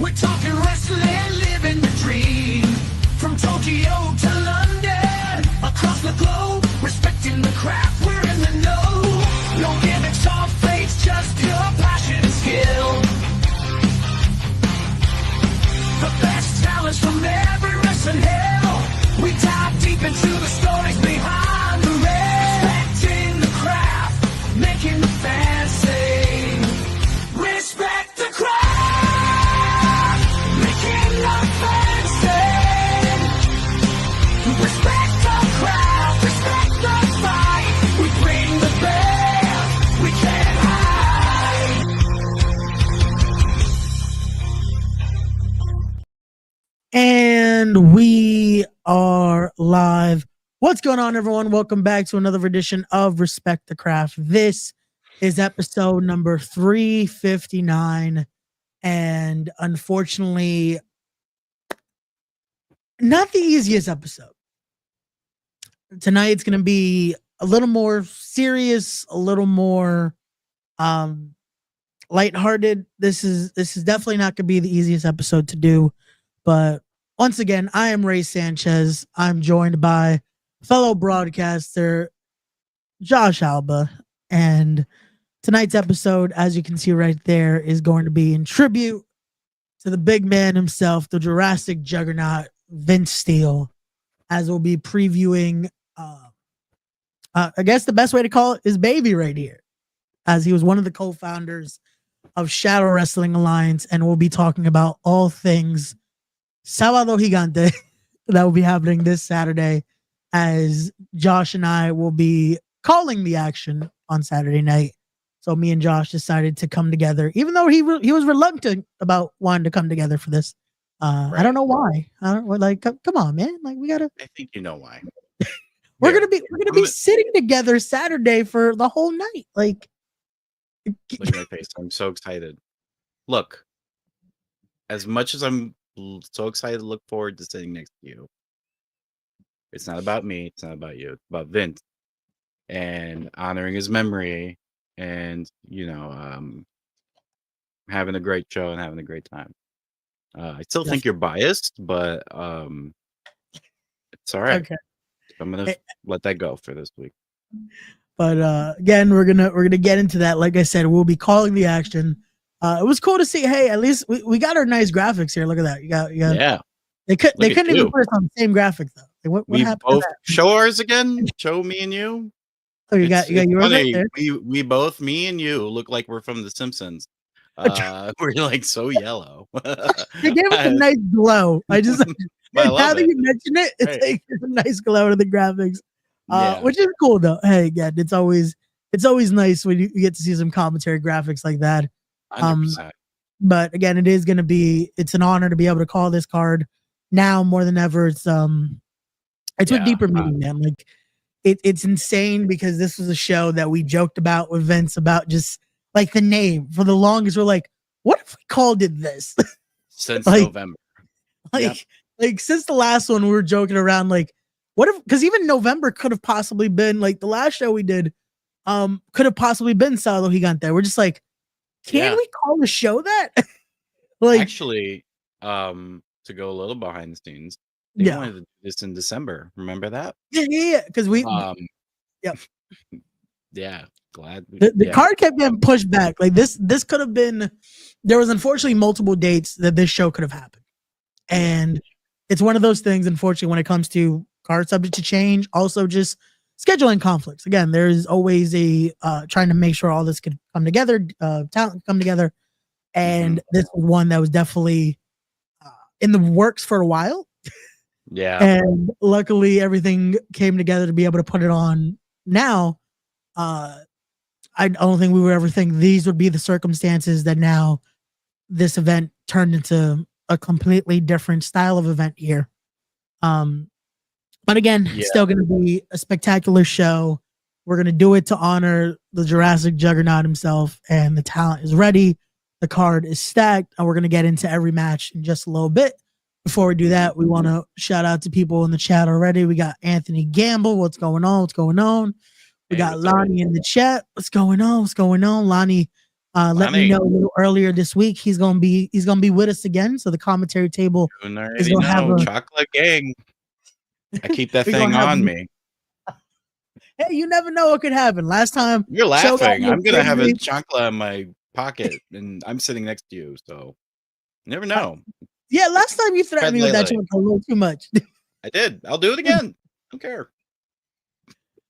We're talking wrestling, living the dream. From Tokyo to London, across the globe, respecting the craft, we're in the know. No gimmicks or fakes, just pure passion and skill. The best talents from every wrestling hill. We dive deep into the stories behind the ring. Respecting the craft, making the fans sing. Respect the craft, making the fans sing. Respect the craft, respect the fight. We bring the best, we can't hide. And we are live. What's going on, everyone? Welcome back to another edition of Respect the Craft. This is episode number 359. And unfortunately, not the easiest episode. Tonight's going to be a little more serious, a little more lighthearted. This is definitely not going to be the easiest episode to do. But once again, I am Ray Sanchez. I'm joined by fellow broadcaster Josh Alba. And tonight's episode, as you can see right there, is going to be in tribute to the big man himself, the Jurassic Juggernaut, Vince Steele, as we'll be previewing, I guess the best way to call it is baby right here, as he was one of the co-founders of Shadow Wrestling Alliance. And we'll be talking about all things Sabado Gigante that will be happening this Saturday, as Josh and I will be calling the action on Saturday night. So me and Josh decided to come together, even though he was reluctant about wanting to come together for this. Right. I don't know why. I don't like. Come on, man. Like we gotta. I think you know why. we're gonna be sitting together Saturday for the whole night. Like, look at my face. I'm so excited. Look, as much as I'm so excited to look forward to sitting next to you, it's not about me. It's not about you. It's about Vince and honoring his memory, and having a great show and having a great time. I still think you're biased, but it's all right. Okay. I'm gonna let that go for this week. But again, we're gonna get into that. Like I said, we'll be calling the action. It was cool to see. Hey, at least we got our nice graphics here. Look at that. You got. Yeah. They couldn't even put us on the same graphic though. Like, what happened? Both show ours again. Show me and you. Oh, you got yours right there. We both, me and you, look like we're from The Simpsons. We're like so yellow. They gave us a nice glow. I just now that you mention it, it's right. like a nice glow to the graphics, which is cool though. Hey, again, it's always nice when you get to see some commentary graphics like that. 100%. But again, it's an honor to be able to call this card now more than ever. It's with deeper meaning, man. Like it's insane because this was a show that we joked about with Vince about just like the name for the longest. We're like, what if we called it this? Since November. Like since the last one, we were joking around like, what if, because even November could have possibly been like the last show we did, could have possibly been Sabado Gigante. We're just like, can we call the show that? Like, actually, to go a little behind the scenes, they wanted to do this in December. Remember that? Yeah. Because we, yeah, glad the card kept getting pushed back. Like this could have been. There was unfortunately multiple dates that this show could have happened, and it's one of those things. Unfortunately, when it comes to cards subject to change, also just scheduling conflicts. Again, there's always a trying to make sure all this could come together, talent come together, and this was one that was definitely in the works for a while. Yeah, and luckily everything came together to be able to put it on now. I don't think we would ever think these would be the circumstances that now this event turned into a completely different style of event here. But again, still going to be a spectacular show. We're going to do it to honor the Jurassic Juggernaut himself, and the talent is ready. The card is stacked, and we're going to get into every match in just a little bit. Before we do that, we want to shout out to people in the chat already. We got Anthony Gamble. What's going on? What's going on? We got Lonnie in the chat. What's going on? What's going on? Lonnie Let me know a little earlier this week. He's gonna be with us again. So the commentary table is gonna have a chocolate gang. I keep that thing on me. Hey, you never know what could happen. Last time you're laughing, I'm gonna have a chocolate in my pocket, and I'm sitting next to you, so you never know. Yeah, last time you threatened me with that chocolate a little too much. I did. I'll do it again. Don't care.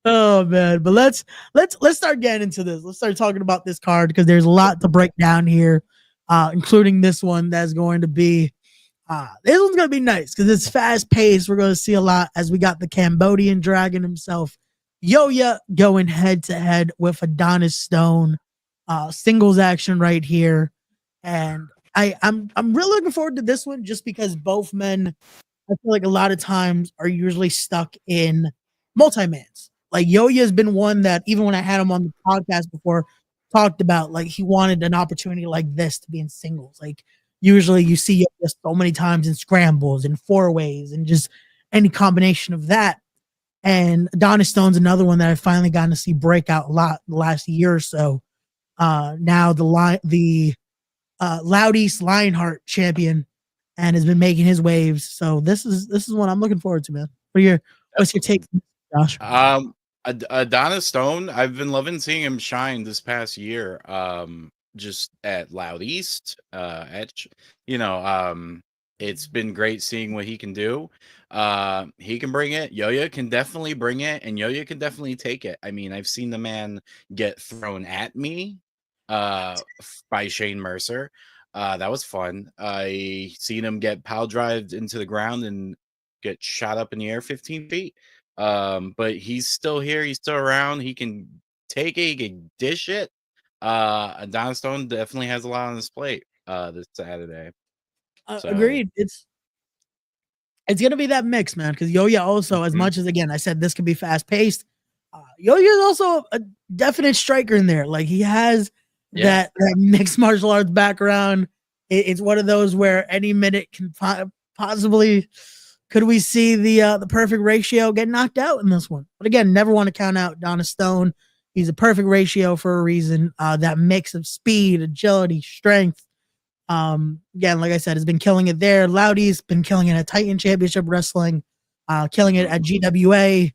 Oh man, but let's start getting into this. Let's start talking about this card because there's a lot to break down here, including this one that's going to be. This one's gonna be nice because it's fast paced. We're gonna see a lot as we got the Cambodian dragon himself, Yo-Yo, going head to head with Adonis Stone. Singles action right here, and I'm really looking forward to this one just because both men, I feel like a lot of times are usually stuck in multi-mans. Like Yo-Yo has been one that even when I had him on the podcast before, talked about like he wanted an opportunity like this to be in singles. Like usually you see Yo-Yo so many times in scrambles and four ways and just any combination of that. And Adonis Stone's another one that I've finally gotten to see break out a lot the last year or so. Now the Loud East Lionheart champion and has been making his waves. So this is what I'm looking forward to, man. What's your take, Josh? Adonis Stone, I've been loving seeing him shine this past year. Just at Loud East, it's been great seeing what he can do. He can bring it. Yo-Yo can definitely bring it, and Yo-Yo can definitely take it. I mean, I've seen the man get thrown at me by Shane Mercer. That was fun. I seen him get pile drived into the ground and get shot up in the air 15 feet. But he's still here. He's still around. He can take it. He can dish it. Don Stone definitely has a lot on his plate this Saturday. Agreed. It's gonna be that mix, man. Because Yo-Yo also, as much as again I said this could be fast paced, Yo-Yo is also a definite striker in there. Like he has that mixed martial arts background. It's one of those where any minute can possibly. Could we see the perfect ratio get knocked out in this one? But again, never want to count out Adonis Stone. He's a perfect ratio for a reason. That mix of speed, agility, strength. Again, like I said, has been killing it there. Loudy's been killing it at Titan Championship Wrestling, killing it at GWA.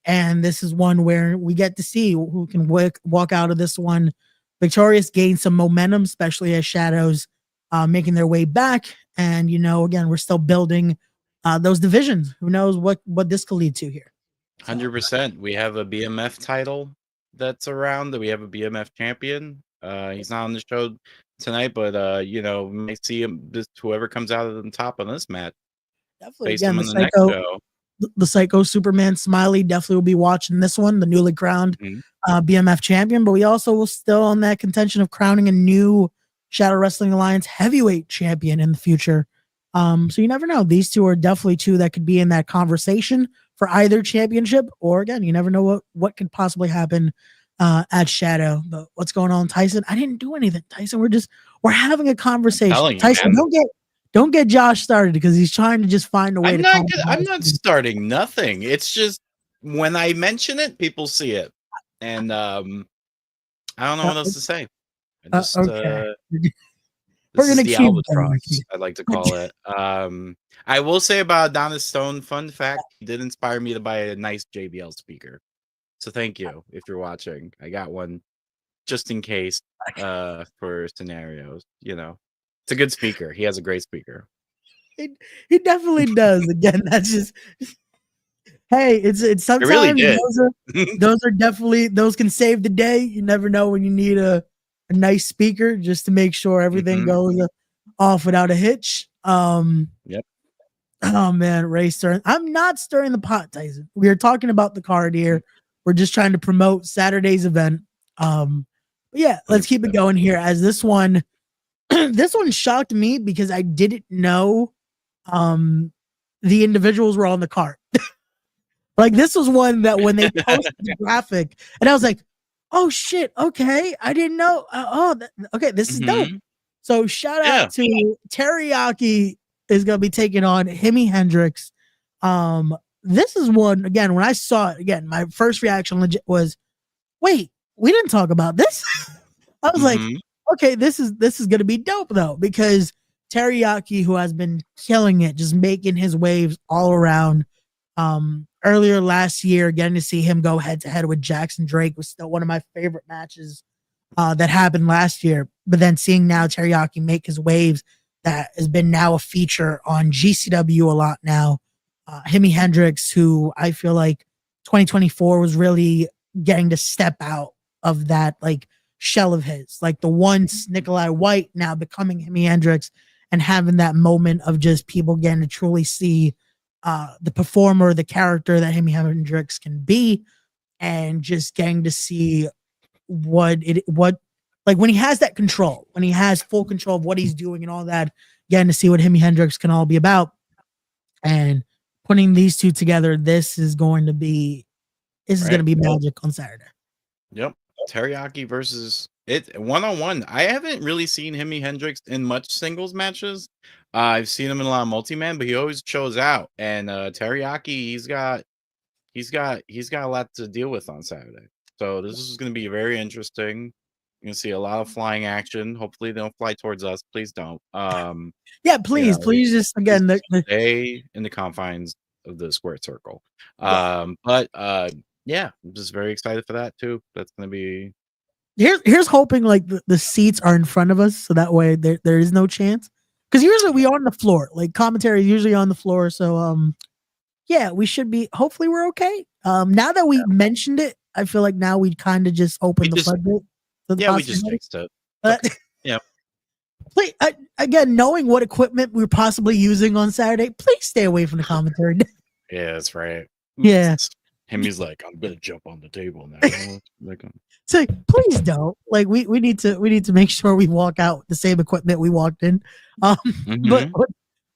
And this is one where we get to see who can walk out of this one victorious, gain some momentum, especially as Shadows making their way back. And, again, we're still building those divisions. Who knows what this could lead to here. 100%. We have a BMF title that's around. We have a BMF champion. He's not on the show tonight, but, we might see him, whoever comes out of the top on this match. Definitely. Again, the Psycho Superman Smiley definitely will be watching this one, the newly crowned BMF champion. But we also will still on that contention of crowning a new Shadow Wrestling Alliance heavyweight champion in the future. So you never know. These two are definitely two that could be in that conversation for either championship, or again, you never know what could possibly happen at Shadow. But what's going on, Tyson? I didn't do anything, Tyson. We're having a conversation. Tyson, don't get Josh started because he's trying to just find a way I'm not starting nothing. It's just when I mention it, people see it. And I don't know what else to say. Okay. We're gonna keep albatross, I like to call it. I will say about Adonis Stone, fun fact, he did inspire me to buy a nice JBL speaker. So thank you if you're watching. I got one just in case for scenarios. It's a good speaker. He has a great speaker. He definitely does. Again, that's just hey, it's sometimes really did. those are definitely those can save the day. You never know when you need a nice speaker just to make sure everything goes off without a hitch. Yep. Oh man, Ray stirring. I'm not stirring the pot, Tyson. We are talking about the card here. We're just trying to promote Saturday's event. But yeah, let's keep it going here as this one shocked me because I didn't know the individuals were on the card. Like this was one that when they posted the graphic and I was like, oh shit, okay, I didn't know. Okay, this is dope. So shout out to Teriyaki is gonna be taking on Himi Hendrix. This is one again. When I saw it again, my first reaction legit was, wait, we didn't talk about this. I was like, Mhm. okay, this is gonna be dope though, because Teriyaki, who has been killing it, just making his waves all around. Earlier last year, getting to see him go head to head with Jackson Drake was still one of my favorite matches that happened last year. But then seeing now Teriyaki make his waves, that has been now a feature on GCW a lot now. Jimi Hendrix, who I feel like 2024 was really getting to step out of that like shell of his, like the once Nikolai White now becoming Jimi Hendrix and having that moment of just people getting to truly see the performer, the character that Jimi Hendrix can be, and just getting to see what like when he has that control, when he has full control of what he's doing and all that, getting to see what Jimi Hendrix can all be about, and putting these two together, this is going to be Right. magic on Saturday. Yep. Teriyaki versus it 1-on-1. I haven't really seen Jimi Hendrix in much singles matches. I've seen him in a lot of multi-man, but he always shows out. And Teriyaki, he's got a lot to deal with on Saturday. So this is going to be very interesting. You're going to see a lot of flying action. Hopefully they don't fly towards us. Please don't. Yeah, please, know, please just again stay in the confines of the square circle. Yeah. But yeah, I'm just very excited for that too. That's going to be here's hoping like the seats are in front of us, so that way there is no chance. Because usually we are on the floor, like commentary is usually on the floor. So yeah, we should be. Hopefully we're okay. Now that we mentioned it, I feel like now we kind of just open the floodgate. We just fixed it. Okay. Yeah. Please, again, knowing what equipment we're possibly using on Saturday, please stay away from the commentary. Yeah, that's right. Yeah. He's like, I'm gonna jump on the table now. So please don't. Like we need to make sure we walk out with the same equipment we walked in. But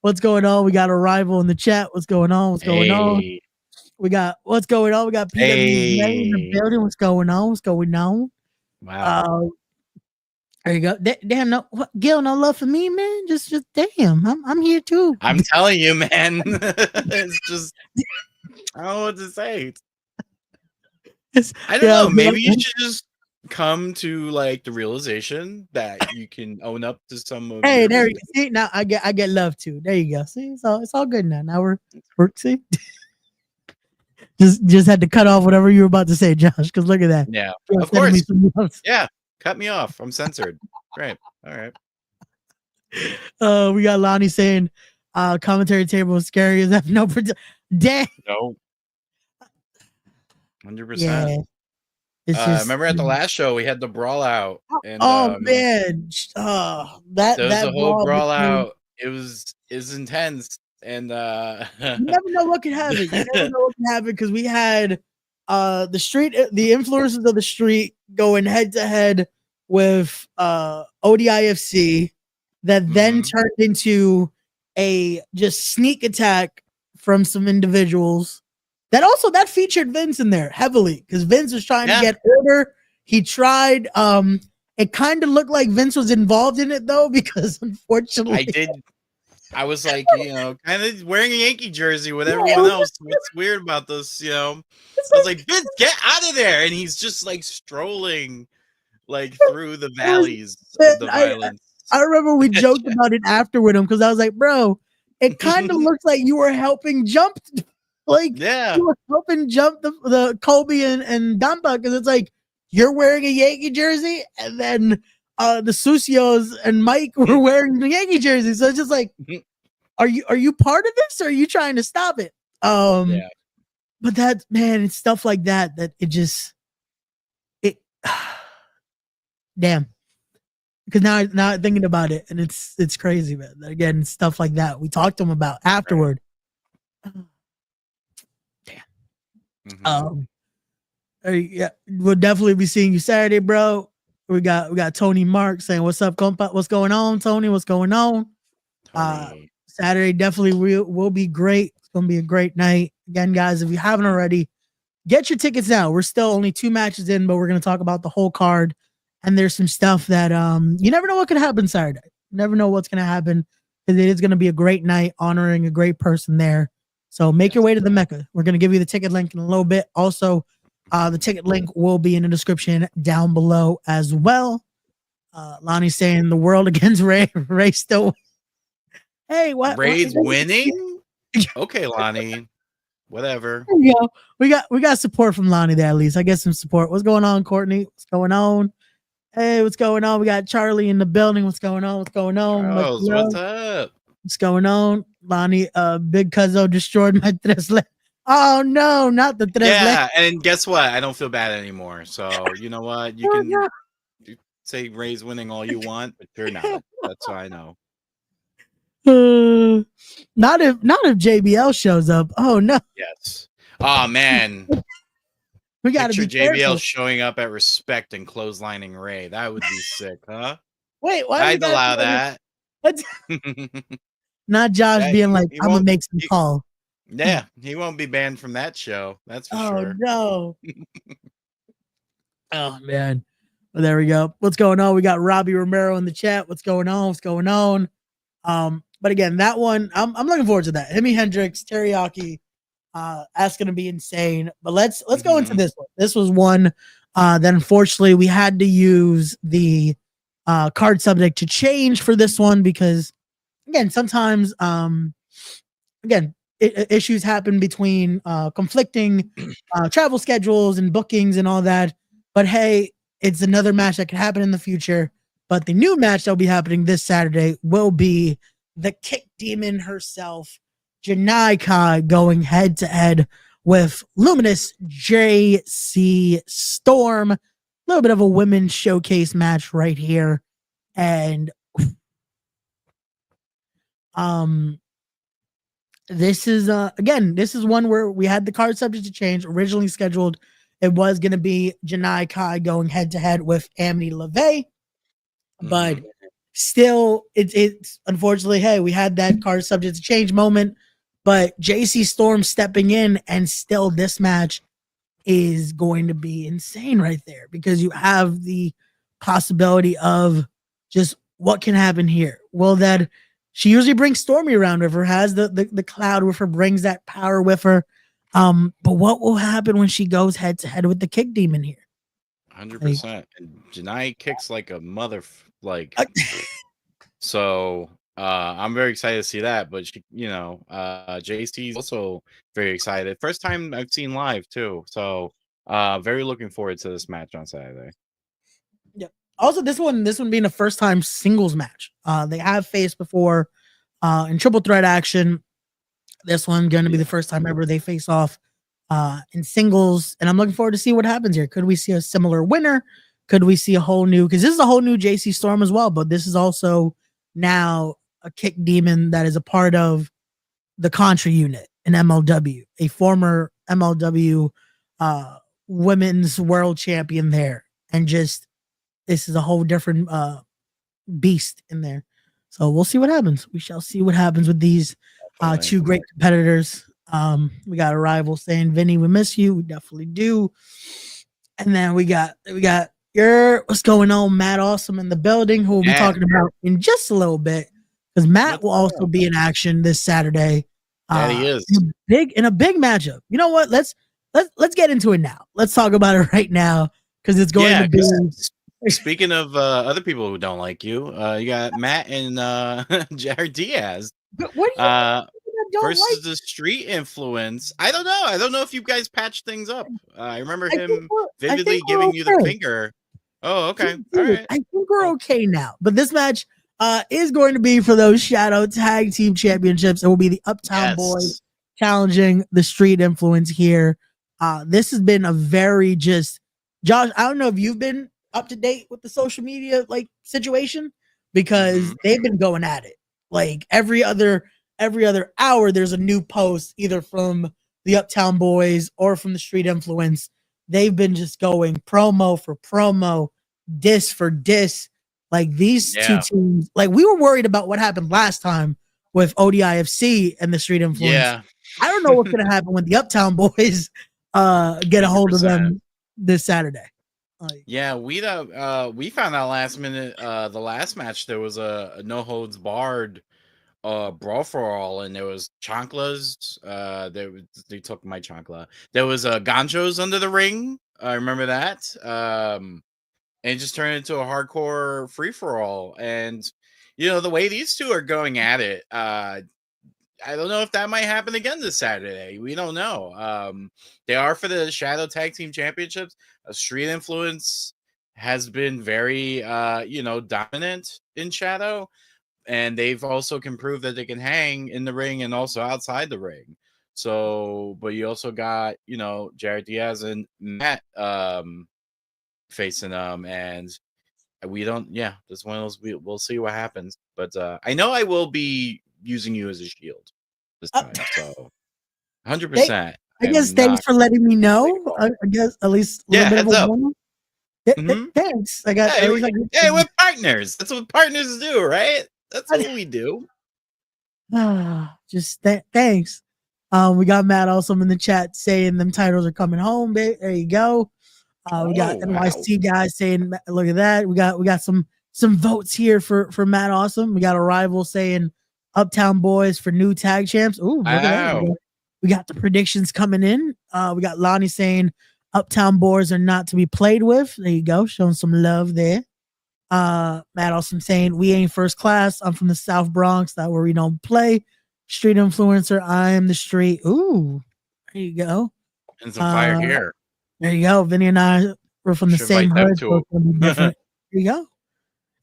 what's going on? We got a rival in the chat. What's going on? What's going on? We got what's going on? We got PW's in the building. What's going on? What's going on? Wow. There you go. Damn, no, Gil, no love for me, man. Just damn. I'm here too. I'm telling you, man. It's just I don't know what to say. I don't know. Maybe you should just come to like the realization that you can own up to some of. Hey, there you go. See, now I get love too. There you go. See, so it's all good now. Now we're see. just had to cut off whatever you were about to say, Josh. Because look at that. Yeah, of course. Yeah, cut me off. I'm censored. Right. All right. We got Lonnie saying, commentary table is scary as that. No, dang. No. 100%. Yeah. It's just, remember at the last show we had the brawl out. And, man. That whole brawl out. It was intense. And you never know what could happen. You never know what can happen because we had the influencers of the street going head to head with ODIFC that then turned into a just sneak attack from some individuals that featured Vince in there heavily because Vince was trying to get order. He tried. It kind of looked like Vince was involved in it though because unfortunately I was like, kind of wearing a Yankee jersey with everyone else. What's weird about this, I was like, Vince, get out of there. And he's just like strolling like through the valleys of the violence. I remember we joked about it after with him because I was like, bro, it kind of looks like you were helping jump. You were helping jump the Kobe and Dumba because it's like you're wearing a Yankee jersey and then the Sucios and Mike were wearing the Yankee jersey. So it's just like, are you part of this or are you trying to stop it? But that, man, it's stuff like that damn. Because now thinking about it and it's crazy, man. Again, stuff like that we talked to him about afterward. Damn. Yeah, we'll definitely be seeing you Saturday, bro. We got Tony Mark saying, "What's up, compa? What's going on, Tony? What's going on?" Saturday definitely will be great. It's gonna be a great night. Again, guys, if you haven't already, get your tickets now. We're still only 2 matches in, but we're gonna talk about the whole card. And there's some stuff that you never know what could happen Saturday. You never know what's gonna happen because it is gonna be a great night, honoring a great person there. So make your way to the Mecca. We're gonna give you the ticket link in a little bit. Also, the ticket link will be in the description down below as well. Lonnie saying the world against Ray. Ray still. Hey, what? Ray's winning? Okay, Lonnie. Whatever. You know, we got support from Lonnie there at least. I get some support. What's going on, Courtney? What's going on? Hey, what's going on? We got Charlie in the building. What's going on? What's going on? Charles, what's up? What's going on? Lonnie, Big Cuzzo destroyed my tres le- Oh no, not the tres Yeah, and guess what? I don't feel bad anymore. So you know what? You can no. say Ray's winning all you want, but you're not. That's what I know. Not if JBL shows up. Oh no. Yes. Oh man. We gotta Picture be JBL careful. showing up at Respect and clotheslining Ray. That would be sick, huh? Wait, why I'd allow that. Not Josh Yeah, being like, I'm gonna make some call. Yeah, he won't be banned from that show. That's for sure. No. Oh man. Well, there we go. What's going on? We got Robbie Romero in the chat. What's going on? What's going on? But again, that one, I'm looking forward to that. Himi Hendrix, Teriyaki, that's gonna be insane. But let's go into this one. This was one that unfortunately we had to use the card subject to change for this one because again, sometimes issues happen between conflicting travel schedules and bookings and all that. But hey, it's another match that could happen in the future. But the new match that will be happening this Saturday will be the Kick Demon herself, Janai Kai, going head to head with Luminous JC Storm. A little bit of a women's showcase match right here. And this is again, this is one where we had the card subject to change. Originally scheduled, it was going to be Janai Kai going head to head with Amity LeVay. But still, it's unfortunately, hey, we had that card subject to change moment, but JC Storm stepping in, and still this match is going to be insane right there because you have the possibility of just what can happen here. Well, that she usually brings Stormy around with her, has the cloud with her, brings that power with her. But what will happen when she goes head to head with the Kick Demon here? 100%. And Janai kicks like a mother, so I'm very excited to see that. But she, JC's also very excited. First time I've seen live too. So very looking forward to this match on Saturday. Yeah. Also, this one being a first time singles match. They have faced before in triple threat action. This one going to be the first time ever they face off in singles, and I'm looking forward to see what happens here. Could we see a similar winner? Could we see a whole new? Because this is a whole new JC Storm as well, but this is also now a Kick Demon that is a part of the Contra unit in MLW, a former MLW women's world champion there, and just this is a whole different beast in there. So we'll see what happens. We shall see what happens with these two great competitors. We got a rival saying, Vinny, we miss you. We definitely do. And then we got what's going on, Matt Awesome in the building, who we'll be talking about in just a little bit. Because Matt will also be in action this Saturday. Yeah, he is. In a big matchup. You know what? Let's get into it now. Let's talk about it right now. Because it's going to be. Speaking of other people who don't like you, you got Matt and Jared Diaz. What do you versus the Street Influence. I don't know. I don't know if you guys patched things up. I remember him vividly giving you the finger. Oh, okay. All right. I think we're okay now. But this match is going to be for those Shadow Tag Team Championships. It will be the Uptown Boys challenging the Street Influence here. This has been a very Josh, I don't know if you've been up to date with the social media situation, because they've been going at it. Like every other hour, there's a new post either from the Uptown Boys or from the Street Influence. They've been just going promo for promo, diss for diss. Like these two teams, like we were worried about what happened last time with ODIFC and the Street Influence. Yeah. I don't know what's going to happen when the Uptown Boys get a hold of them this Saturday. We found out last minute the last match there was a no holds barred brawl for all, and there was chanclas. They took my chancla. There was ganjos under the ring. I remember that. and just turn it into a hardcore free for all. And the way these two are going at it, I don't know if that might happen again this Saturday. We don't know. They are for the Shadow Tag Team Championships. Street Influence has been very, dominant in Shadow, and they've also can prove that they can hang in the ring and also outside the ring. So, but you also got, Jared Diaz and Matt facing them, and we don't. Yeah, this one of those. We'll see what happens. But I know I will be using you as a shield this time. So, 100%. I guess thanks for letting me know. I guess at least a little bit heads of a up. warning. Thanks. I got. Hey, we're partners. That's what partners do, right? That's what we do. Just thanks. We got Matt Awesome in the chat saying them titles are coming home. There you go. We got NYC guys saying, "Look at that." We got some votes here for Matt Awesome. We got a rival saying Uptown Boys for new tag champs. Ooh, look at that. We got the predictions coming in. We got Lonnie saying Uptown Boys are not to be played with. There you go, showing some love there. Matt Awesome saying we ain't first class. I'm from the South Bronx, that where we don't play. Street influencer, I am the street. Ooh, there you go. And some fire here. There you go. Vinny and I were from the same hood, so it's gonna be different. There you go.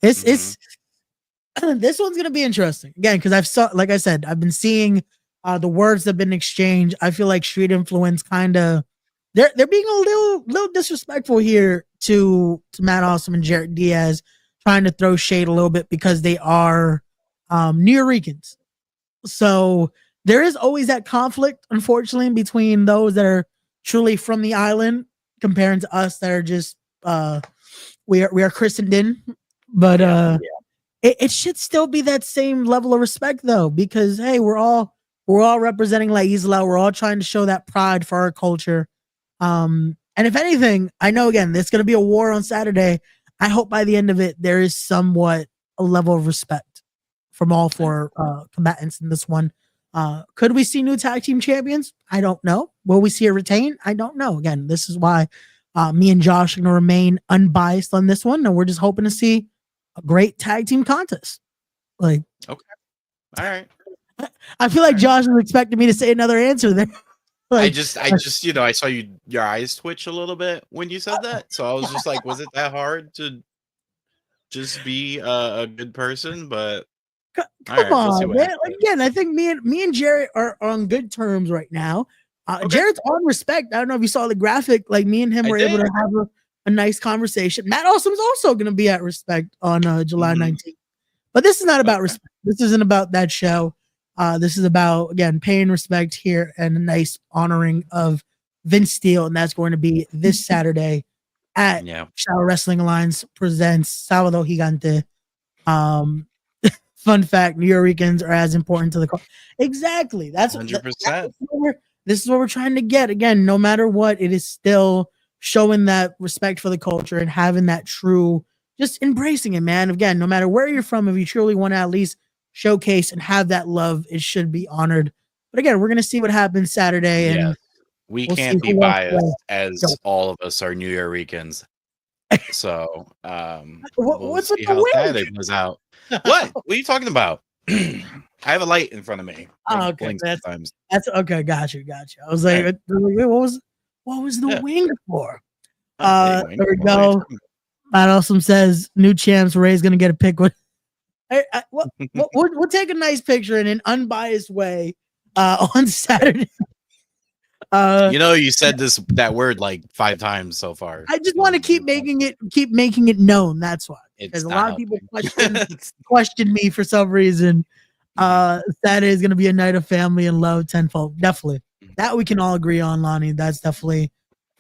It's this one's gonna be interesting again because like I said, I've been seeing the words that have been exchanged. I feel like Street Influence kind of they're being a little disrespectful here to Matt Awesome and Jared Diaz, trying to throw shade a little bit because they are New Yorkers. So there is always that conflict, unfortunately, between those that are truly from the island compared to us that are just we are christened in. But it should still be that same level of respect though, because hey, we're all representing La Isla. We're all trying to show that pride for our culture. And if anything, I know again, there's going to be a war on Saturday. I hope by the end of it, there is somewhat a level of respect from all four combatants in this one. Could we see new tag team champions? I don't know. Will we see a retain? I don't know. Again, this is why me and Josh are going to remain unbiased on this one. And we're just hoping to see a great tag team contest. Like, okay. All right. I feel like Josh was expecting me to say another answer there. Like, I just, I saw your eyes twitch a little bit when you said that. So I was just like, was it that hard to just be a good person? But come on, man. Again, I think me and Jared are on good terms right now. Okay. Jared's on respect. I don't know if you saw the graphic. Like me and him were able to have a nice conversation. Matt Awesome's also going to be at Respect on July 19th. But this is not about respect. This isn't about that show. This is about, again, paying respect here and a nice honoring of Vince Steele. And that's going to be this Saturday at Shadow Wrestling Alliance presents Sabado Gigante. Fun fact, New Yorkers are as important to the culture. Exactly. That's 100%. This is what we're trying to get. Again, no matter what, it is still showing that respect for the culture and having that true, just embracing it, man. Again, no matter where you're from, if you truly want to at least showcase and have that love, it should be honored. But again, we're going to see what happens Saturday. And we can't be biased as all of us are New Yorkers. So what's with how the Saturday goes out. What are you talking about? I have a light in front of me. Oh, okay. That's okay. Got you. I was like, what was the wing for? There we go. Matt Awesome says new champs. Ray's gonna get a pick with. We'll take a nice picture in an unbiased way on Saturday. You said that word like 5 times so far. I just want to keep making it known. That's why, because a lot of people question me for some reason. Saturday is going to be a night of family and love tenfold. Definitely, that we can all agree on, Lonnie. That's definitely.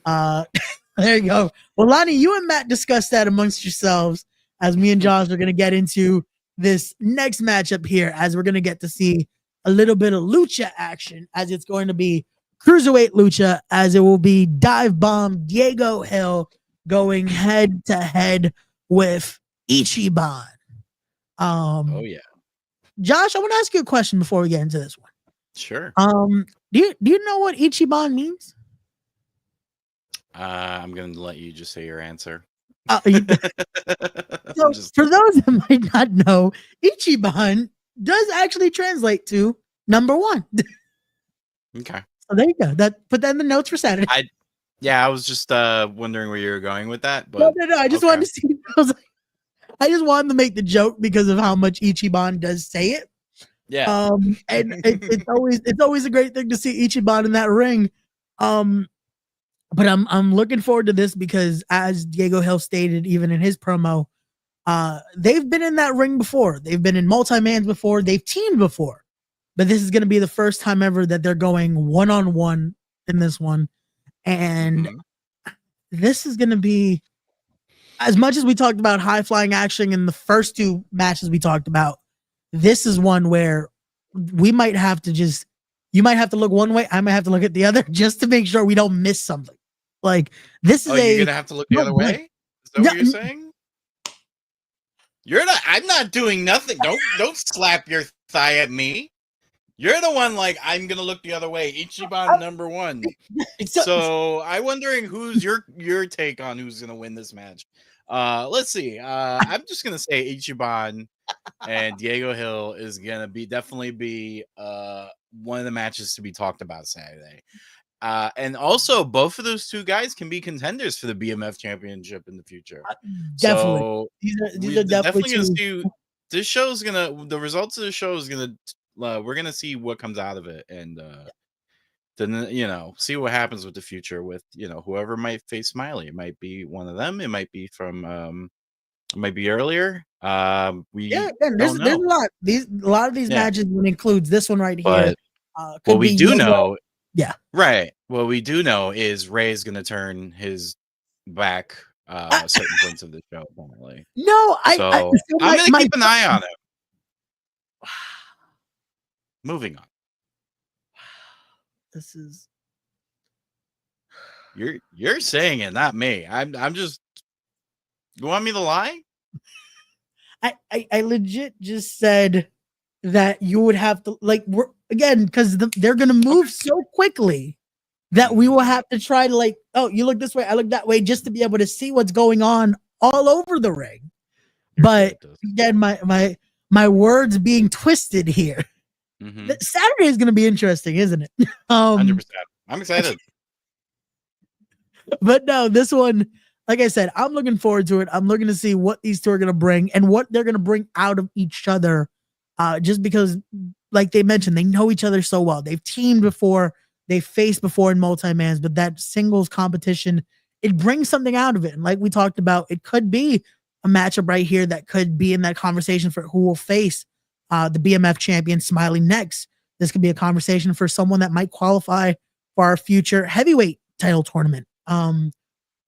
There you go. Well, Lonnie, you and Matt discussed that amongst yourselves as me and Josh are going to get into this next matchup here, as we're going to get to see a little bit of lucha action, as it's going to be cruiserweight lucha, as it will be Dive Bomb Diego Hill going head to head with Ichiban. Josh, I want to ask you a question before we get into this one. Sure. Do you know what Ichiban means? I'm going to let you just say your answer. So Just for those that might not know, Ichiban does actually translate to number one. okay. So there you go. Put that in the notes for Saturday. Yeah, I was just wondering where you were going with that, No, but no, no. I just wanted to see. I just wanted to make the joke because of how much Ichiban does say it. yeah. And it's always a great thing to see Ichiban in that ring. But I'm looking forward to this because as Diego Hill stated, even in his promo, they've been in that ring before. They've been in multi-mans before. They've teamed before. But this is going to be the first time ever that they're going one-on-one in this one. And this is going to be, as much as we talked about high flying action in the first two matches we talked about, this is one where we might have to just, you might have to look one way, I might have to look at the other just to make sure we don't miss something. Like this is you're gonna have to look the other way? Is that what you're saying? I'm not doing nothing. Don't slap your thigh at me. You're the one like I'm gonna look the other way. Ichiban number one. So I'm wondering who's your take on who's gonna win this match. Let's see. I'm just gonna say Ichiban and Diego Hill is gonna definitely be one of the matches to be talked about Saturday. And also both of those two guys can be contenders for the BMF championship in the future. Definitely. So These are definitely gonna see. This show's the results of the show is gonna we're gonna see what comes out of it, and then see what happens with the future with whoever might face Smiley. It might be one of them. It might be from it might be earlier. There's a lot. A lot of these matches includes this one right here. But what we do know, yeah, right. What we do know is Ray's gonna turn his back certain points of the show, apparently. No, I'm gonna keep an eye on it. Moving on. This is you're saying it, not me. I'm just. You want me to lie? I legit just said that you would have to because they're gonna move so quickly that we will have to try to you look this way, I look that way, just to be able to see what's going on all over the ring. But again, my words being twisted here. Saturday is gonna be interesting, isn't it? 100%. I'm excited. But no, this one, like I said, I'm looking forward to it. I'm looking to see what these two are going to bring and what they're going to bring out of each other. Just because, like they mentioned, they know each other so well. They've teamed before, they've faced before in multi-mans, but that singles competition, it brings something out of it. And like we talked about, it could be a matchup right here that could be in that conversation for who will face the BMF champion Smiley next. This could be a conversation for someone that might qualify for our future heavyweight title tournament.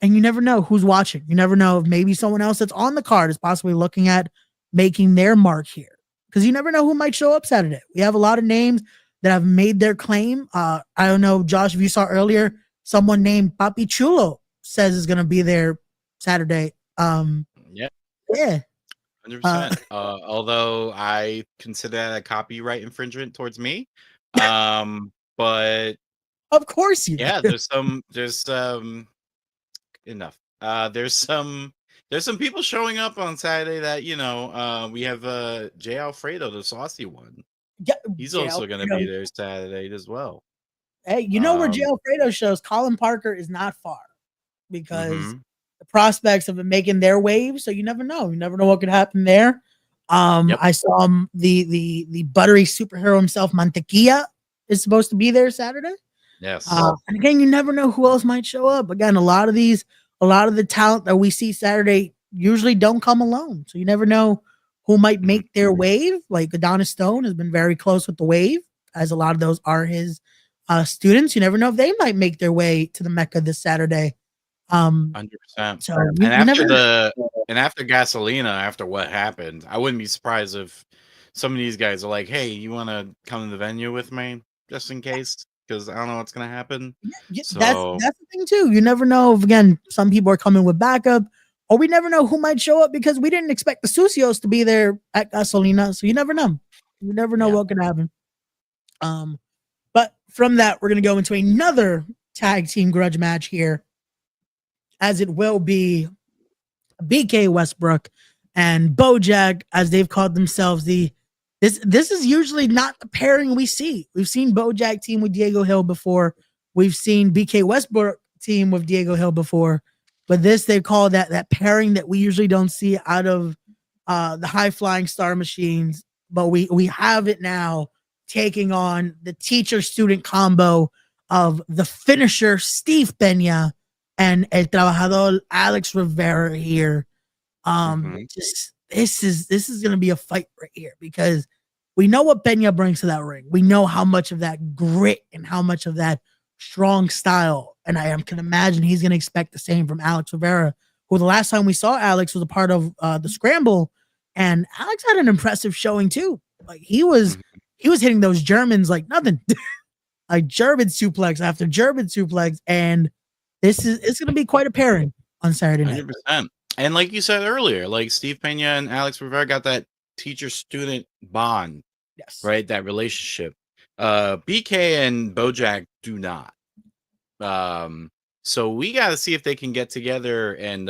And you never know who's watching. You never know if maybe someone else that's on the card is possibly looking at making their mark here. Because you never know who might show up Saturday. We have a lot of names that have made their claim. I don't know, Josh, if you saw earlier, someone named Papi Chulo says is going to be there Saturday. Yeah. 100%. Although I consider that a copyright infringement towards me. But of course you do. There's enough. There's some people showing up on Saturday that we have Jay Alfredo, the saucy one. Yeah, he's Jay also going to be there Saturday as well. Hey, where Jay Alfredo shows, Colin Parker is not far because the prospects of it making their wave. So you never know. You never know what could happen there. I saw the buttery superhero himself, Mantequilla, is supposed to be there Saturday. Yes. And again, you never know who else might show up. Again, a lot of the talent that we see Saturday usually don't come alone. So you never know who might make their wave. Like Adonis Stone has been very close with the wave, as a lot of those are his students. You never know if they might make their way to the Mecca this Saturday. 100%. So after Gasolina, after what happened, I wouldn't be surprised if some of these guys are like, "Hey, you want to come to the venue with me, just in case?" Because I don't know what's going to happen. Yeah, so, that's the thing too. You never know if, again, some people are coming with backup, or we never know who might show up because we didn't expect the Sucios to be there at Gasolina. So you never know. You never know what could happen. But from that, we're going to go into another tag team grudge match here, as it will be BK Westbrook and Bojack, as they've called themselves. This is usually not the pairing we see. We've seen Bojack team with Diego Hill before. We've seen BK Westbrook team with Diego Hill before, but this they call that pairing that we usually don't see out of the high flying star machines. But we have it now, taking on the teacher student combo of the finisher Steve Peña and El Trabajador Alex Rivera here. Just this is gonna be a fight right here, because we know what Peña brings to that ring. We know how much of that grit and how much of that strong style, and I can imagine he's gonna expect the same from Alex Rivera, who the last time we saw Alex was a part of the Scramble, and Alex had an impressive showing too. Like he was hitting those Germans like nothing, like German suplex after German suplex, and it's gonna be quite a pairing on Saturday night. 100%. And like you said earlier, like Steve Peña and Alex Rivera got that teacher-student bond, Yes, right? That relationship. BK and Bojack do not. So we got to see if they can get together and,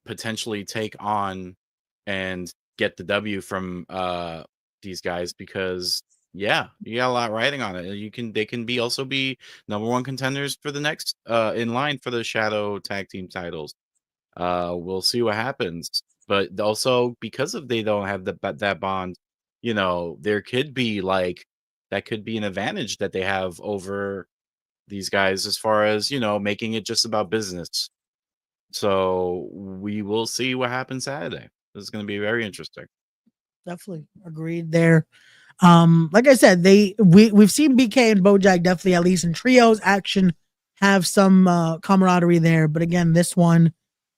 potentially take on and get the W from these guys, because yeah, you got a lot riding on it. They can also be number one contenders for the next in line for the Shadow tag team titles. We'll see what happens, but also because of they don't have that bond, there could be that could be an advantage that they have over these guys as far as making it just about business. So we will see what happens Saturday. This is going to be very interesting. definitely agreed there. Like I said, we've seen BK and Bojack definitely, at least in trios action, have some camaraderie there. But again, this one,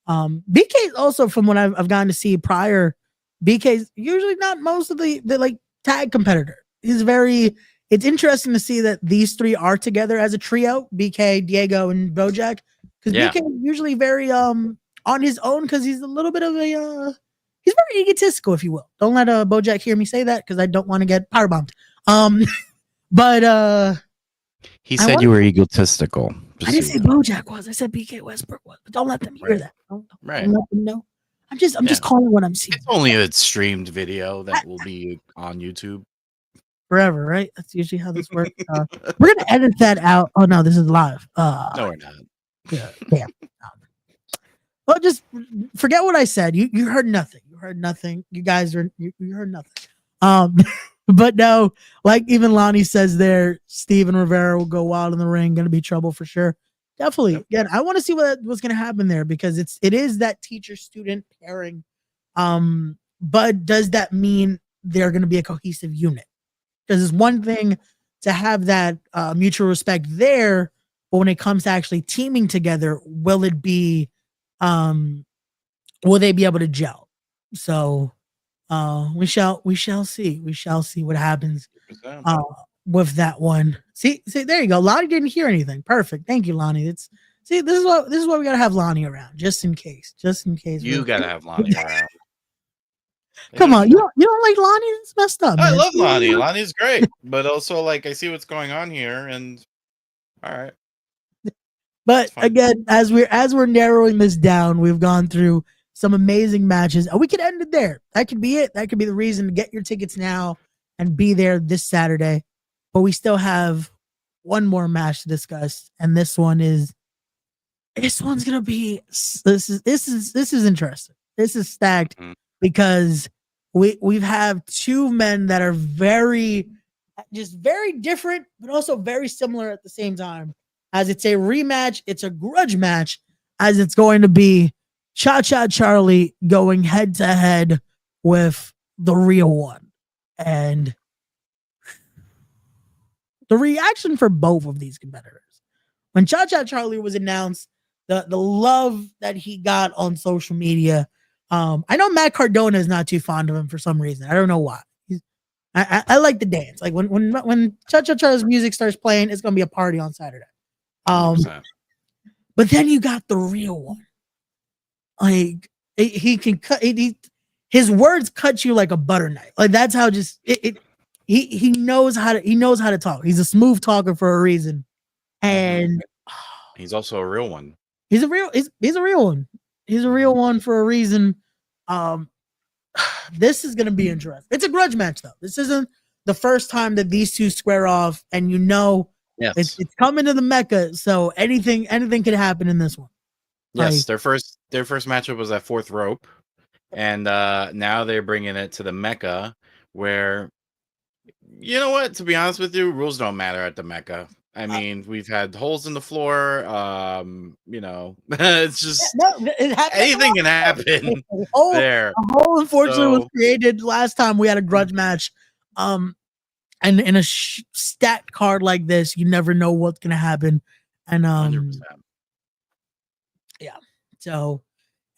BK is also, from what I've gotten to see prior, BK's usually not most of the like tag competitor. It's interesting to see that these three are together as a trio, BK, Diego, and Bojack, because BK is usually very on his own, because he's a little bit of a he's very egotistical, if you will. Don't let Bojack hear me say that, because I don't want to get power bombed. But he said you were egotistical. I didn't say Bojack was. I said BK Westbrook was. But don't let them hear that. Don't let them know. I'm just calling what I'm seeing. It's only a streamed video that will be on YouTube forever, right? That's usually how this works. We're gonna edit that out. Oh no, this is live. No, we're not. Yeah. Well, just forget what I said. You heard nothing. You heard nothing. You guys you heard nothing. But no, like even Lonnie says there, Steve and Rivera will go wild in the ring. Going to be trouble for sure. Definitely. Yep. Again, I want to see what's going to happen there, because it is that teacher-student pairing. But does that mean they're going to be a cohesive unit? Because it's one thing to have that mutual respect there, but when it comes to actually teaming together, will they be able to gel? So we shall see. We shall see what happens with that one. See, there you go. Lonnie didn't hear anything. Perfect. Thank you, Lonnie. This is why we gotta have Lonnie around, just in case. You gotta have Lonnie around. Come on, you don't like Lonnie? It's messed up. I love Lonnie. Lonnie's great, but also I see what's going on here, and all right. But again, as we're narrowing this down, we've gone through some amazing matches. We could end it there. That could be it. That could be the reason to get your tickets now and be there this Saturday. But we still have one more match to discuss, and this one's gonna be this is interesting. This is stacked because we've have two men that are very different, but also very similar at the same time. As it's a rematch, it's a grudge match, as it's going to be Cha-Cha Charlie going head to head with the real one. And the reaction for both of these competitors, when Cha-Cha Charlie was announced, the love that he got on social media, I know Matt Cardona is not too fond of him for some reason. I don't know why. I like the dance. Like when Cha-Cha Charlie's music starts playing, it's gonna be a party on Saturday. 100%. But then you got the real one. Like he can cut. His words cut you like a butter knife. Like that's how he knows how to talk. He's a smooth talker for a reason, and he's also a real one. He's a real one. He's a real one for a reason. Um, this is gonna be interesting. It's a grudge match though. This isn't the first time that these two square off, and Yes. it's coming to the Mecca. So anything could happen in this one. Yes, Like, their first matchup was at Fourth Rope, and now they're bringing it to the Mecca, where, you know what? To be honest with you, rules don't matter at the Mecca. I mean, we've had holes in the floor. It's just anything can happen there. A hole, unfortunately, was So, created last time we had a grudge match. And in a stat card like this, you never know what's gonna happen. And 100%. yeah. So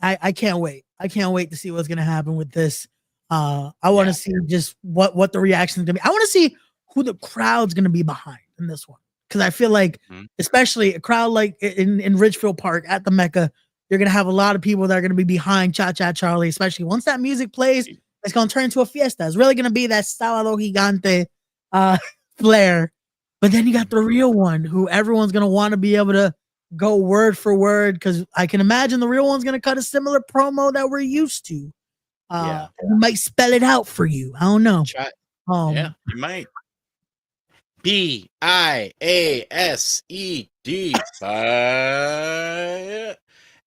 I can't wait. I can't wait to see what's gonna happen with this. I want to see just what the reaction is gonna be. I want to see who the crowd's gonna be behind in this one. Because I feel like, especially a crowd like in Ridgefield Park at the Mecca, you're gonna have a lot of people that are gonna be behind Cha Cha Charlie, especially once that music plays. It's gonna turn into a fiesta. It's really gonna be that Sabado Gigante flair. But then you got the real one, who everyone's gonna want to be able to go word for word, because I can imagine the real one's gonna cut a similar promo that we're used to. It might spell it out for you. I don't know. Yeah, you might. BIASED.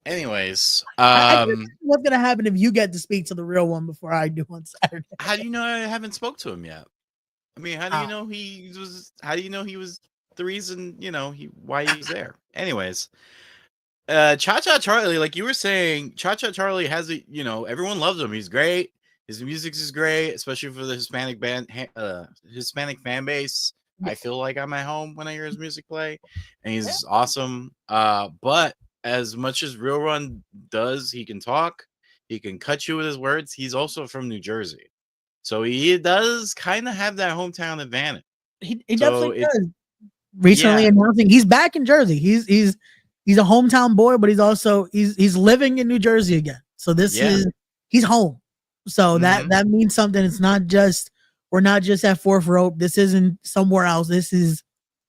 Anyways, what's gonna happen if you get to speak to the real one before I do on Saturday? How do you know I haven't spoke to him yet? I mean, how do you know he was? How do you know he was the reason? Why he was there? Anyways, Cha Cha Charlie, like you were saying, Cha Cha Charlie has a, everyone loves him. He's great. His music is great, especially for the Hispanic Hispanic fan base. I feel like I'm at home when I hear his music play, and he's awesome. But as much as Real Run does, he can talk, he can cut you with his words. He's also from New Jersey, so he does kind of have that hometown advantage. He definitely does. Recently announcing he's back in Jersey. He's a hometown boy, but he's living in New Jersey again. So he's home. So that means something. It's not just, we're not just at Fourth Rope. This isn't somewhere else. This is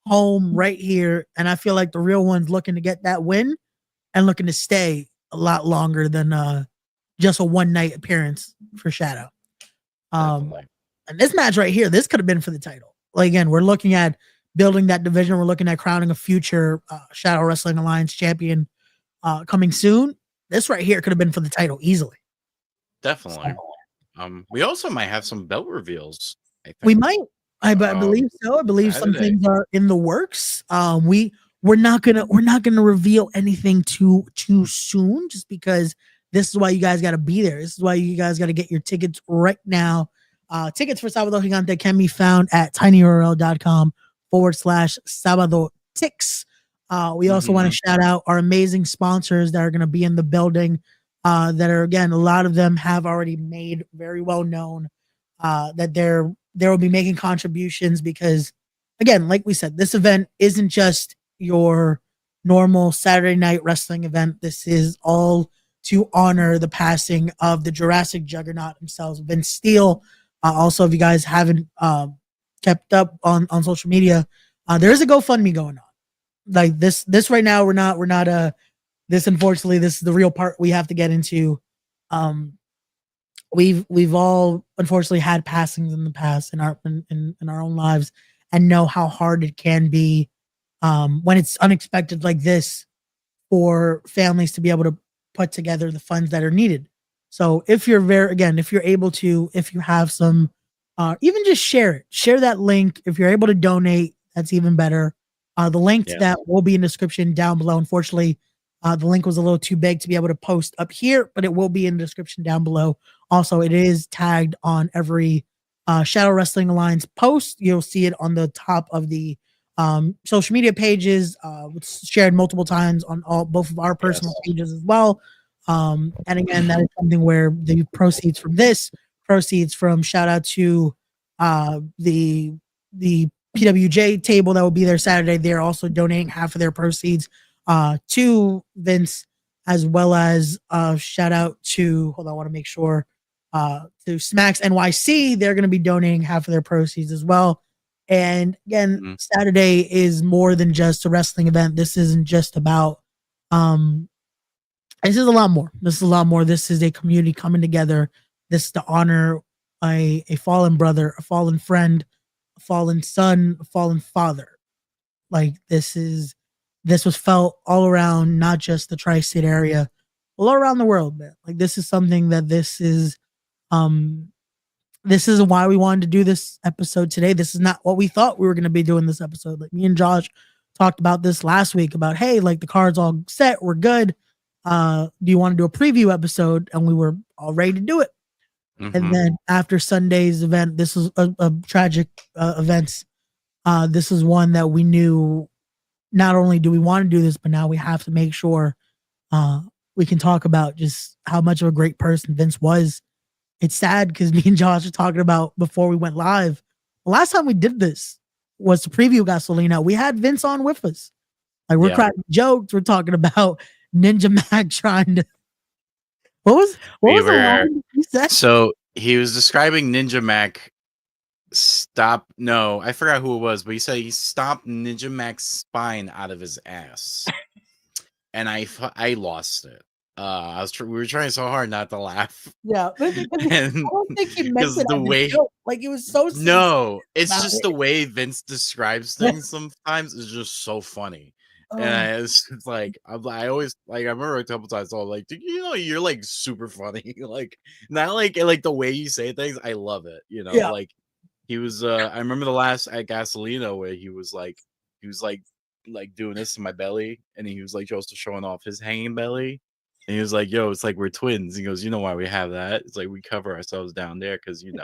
home right here. And I feel like the real one's looking to get that win and looking to stay a lot longer than just a one night appearance for Shadow. And this match right here, this could have been for the title. Like, again, we're looking at building that division. We're looking at crowning a future Shadow Wrestling Alliance champion coming soon. This right here could have been for the title easily. Definitely. We also might have some belt reveals. I think. We might. I believe so. I believe some things are in the works. We're not gonna reveal anything too soon, just because this is why you guys got to be there. This is why you guys got to get your tickets right now. Tickets for Sabado Gigante can be found at tinyurl.com/Sabado Tix. We also want to shout out our amazing sponsors that are going to be in the building. That are, again, a lot of them have already made very well known that they will be making contributions, because, again, like we said, this event isn't just your normal Saturday night wrestling event. This is all to honor the passing of the Jurassic Juggernaut himself, Vince Steele. Also, if you guys haven't kept up on social media, there is a GoFundMe going on. Like this right now, we're not this, unfortunately, this is the real part we have to get into. We've all unfortunately had passings in the past in our own lives, and know how hard it can be when it's unexpected like this, for families to be able to put together the funds that are needed. So if you're able to, if you have some, even just share that link. If you're able to donate, that's even better. The link to that will be in the description down below. Unfortunately, the link was a little too big to be able to post up here, but it will be in the description down below. Also, it is tagged on every Shadow Wrestling Alliance post. You'll see it on the top of the social media pages. It's shared multiple times on both of our personal pages as well. And again, that is something where the proceeds from shout out to the PWJ table that will be there Saturday. They're also donating half of their proceeds to Vince, as well as shout out to, hold on, I want to make sure, to Smacks NYC. They're going to be donating half of their proceeds as well. And again, Saturday is more than just a wrestling event. This isn't just about This is a lot more. This is a lot more. This is a community coming together. This is to honor a fallen brother, a fallen friend, a fallen son, a fallen father. Like this was felt all around, not just the tri-state area, all around the world, man. Like this is something that this is why we wanted to do this episode today. This is not what we thought we were going to be doing this episode. Like me and Josh talked about this last week about, hey, like the card's all set, we're good. Do you want to do a preview episode? And we were all ready to do it. Mhm. And then after Sunday's event, this was a tragic events. This is one that we knew not only do we want to do this, but now we have to make sure we can talk about just how much of a great person Vince was. It's sad because me and Josh were talking about before we went live. The last time we did this was to preview Gasolina. We had Vince on with us. Like we're Yeah. cracking jokes. We're talking about Ninja Mac trying to. What was We the were- line he said? So he was describing Ninja Mac. No, I forgot who it was, but he said he stopped Ninja Mac's spine out of his ass, and I lost it. We were trying so hard not to laugh. Yeah, I And don't think he meant because it the as a way joke. Like it was so no, it's about just it. the way Vince describes things sometimes is just so funny. Oh, And it's like I always like I remember a couple times I was like, you're like super funny. Like not like the way you say things, I love it. Yeah. Like he was I remember the last at Gasolina where he was like doing this to my belly, and he was like also showing off his hanging belly. And he was like, yo, it's like we're twins. He goes, you know why we have that? It's like we cover ourselves down there because And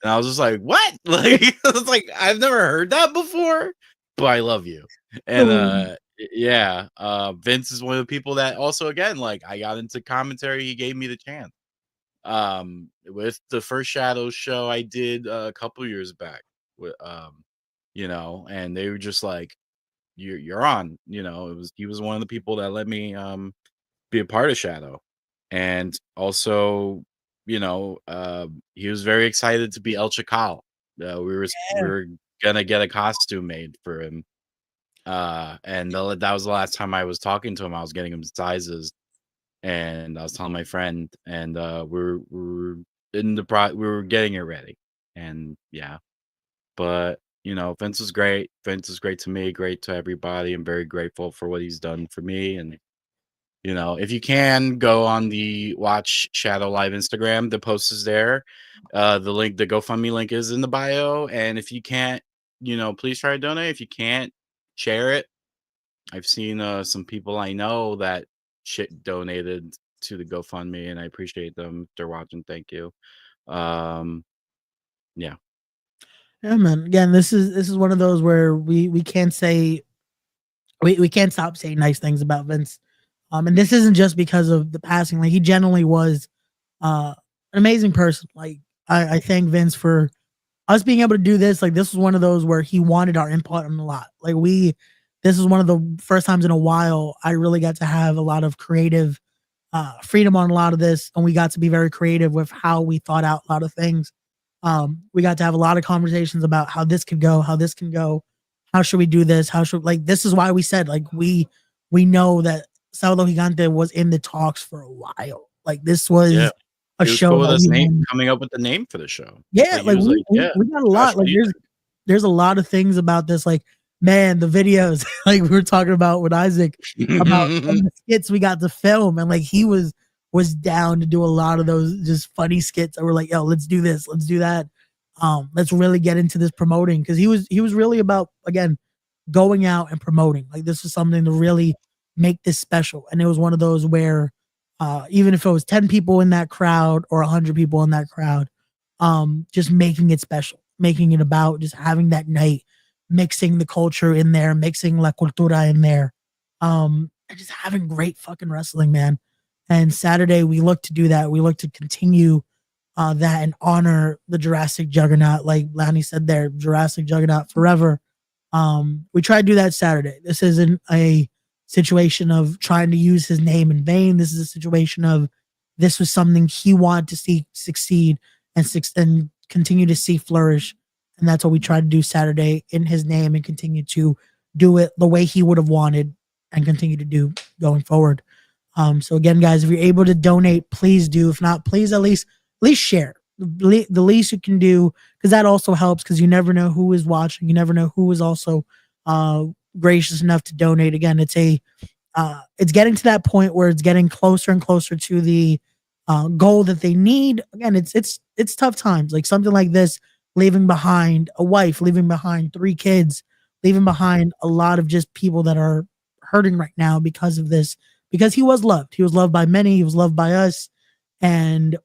I was just like, what? Like I was like, I've never heard that before, but I love you. And yeah, Vince is one of the people that also, again, like I got into commentary, he gave me the chance. With the first Shadows show I did a couple years back with and they were just like, you're on, he was one of the people that let me be a part of Shadow. And also, he was very excited to be El Chacal. We were gonna get a costume made for him. And that was the last time I was talking to him. I was getting him sizes, and I was telling my friend, and we're in the we were getting it ready. And yeah, but Vince was great. Vince is great to me, great to everybody. I'm very grateful for what he's done for me. And if you can go on the Watch Shadow Live Instagram, the post is there. The GoFundMe link is in the bio. And if you can't, please try to donate. If you can't, share it. I've seen some people I know that donated to the GoFundMe, and I appreciate them. If they're watching, thank you. Yeah. Yeah, man. Again, this is one of those where we can't say we can't stop saying nice things about Vince. And this isn't just because of the passing. Like he genuinely was an amazing person. Like I thank Vince for us being able to do this. Like this was one of those where he wanted our input on a lot. Like this is one of the first times in a while I really got to have a lot of creative freedom on a lot of this, and we got to be very creative with how we thought out a lot of things. We got to have a lot of conversations about how this could go, how this can go, how should we do this, this is why we said like we know that Sabado Gigante was in the talks for a while. Like this was Yeah. a He was show cool with that us we coming up with the name for the show. yeah, He was we got a lot. Josh, what Like do you there's a lot of things about this. Like, man, the videos, like we were talking about with Isaac about some of the skits we got to film, and like he was down to do a lot of those just funny skits. And we're like, yo, let's do this, let's do that. Let's really get into this promoting, because he was really about, again, going out and promoting. Like this was something to really make this special. And it was one of those where even if it was 10 people in that crowd or 100 people in that crowd, just making it special, making it about just having that night, mixing the culture in there, mixing la cultura in there, and just having great fucking wrestling, man. And Saturday we look to do that. We look to continue that and honor the Jurassic Juggernaut. Like Lanny said there, Jurassic Juggernaut forever. We try to do that Saturday. This isn't a situation of trying to use his name in vain. This is a situation of this was something he wanted to see succeed and continue to see flourish. And that's what we try to do Saturday in his name, and continue to do it the way he would have wanted and continue to do going forward. So again, guys, if you're able to donate, please do. If not, please at least share. The least you can do, because that also helps, because you never know who is watching. You never know who is also gracious enough to donate. Again, it's getting to that point where it's getting closer and closer to the goal that they need. Again, it's tough times. Like something like this, leaving behind a wife, leaving behind 3 kids, leaving behind a lot of just people that are hurting right now because of this. Because he was loved. He was loved by many. He was loved by us. And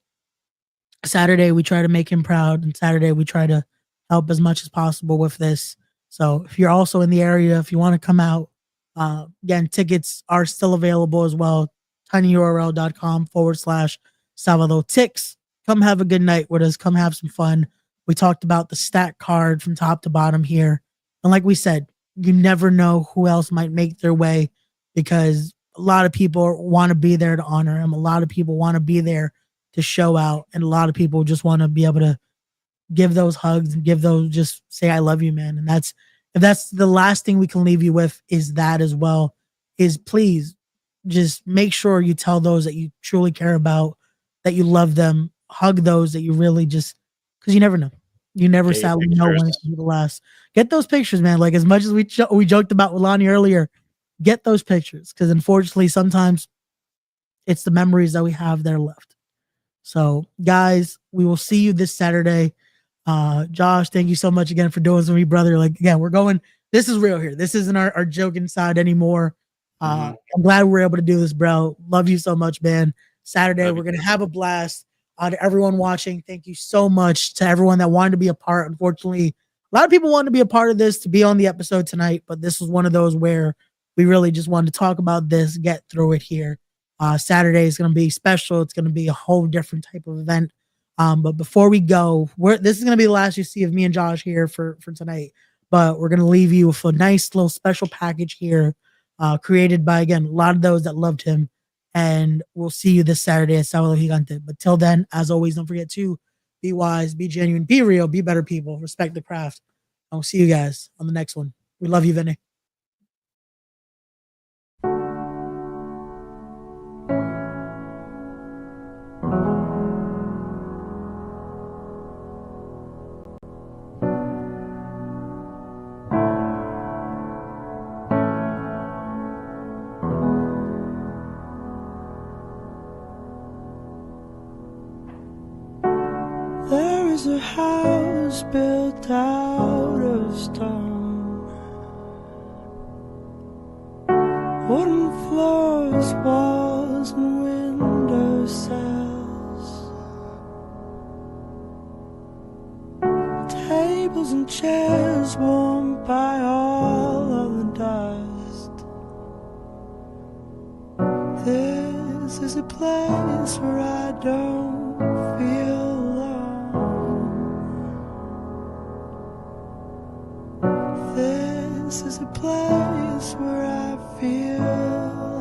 Saturday we try to make him proud, and Saturday we try to help as much as possible with this. So if you're also in the area, if you want to come out, again, tickets are still available as well. tinyurl.com/Sabado Tix. Come have a good night with us. Come have some fun. We talked about the stat card from top to bottom here. And like we said, you never know who else might make their way, because a lot of people want to be there to honor him. A lot of people want to be there to show out. And a lot of people just want to be able to give those hugs and just say, I love you, man. And if that's the last thing we can leave you with, is that as well, is please just make sure you tell those that you truly care about, that you love them, hug those that you really just, because you never know. You never sadly know when it's going to be the last. Get those pictures, man. Like as much as we joked about with Lonnie earlier, get those pictures, because unfortunately sometimes it's the memories that we have that are left. So guys, we will see you this Saturday. Josh, thank you so much again for doing this with me, brother. Like again, we're going, this is real here. This isn't our joking side anymore. I'm glad we're able to do this, bro. Love you so much, man. Saturday, we're going to have a blast. To everyone watching, thank you so much to everyone that wanted to be a part. Unfortunately, a lot of people wanted to be a part of this, to be on the episode tonight, but this was one of those where we really just wanted to talk about this, get through it here. Saturday is going to be special. It's going to be a whole different type of event. But before we go, this is going to be the last you see of me and Josh here for tonight. But we're going to leave you with a nice little special package here, created by, again, a lot of those that loved him. And we'll see you this Saturday at Sabado Gigante. But till then, as always, don't forget to be wise, be genuine, be real, be better people, respect the craft. And we'll see you guys on the next one. We love you, Vinny. There is a house built out of stone, wooden floors, walls, and window sills, tables and chairs warmed by all of the dust. This is a place where I don't feel this is a place where I feel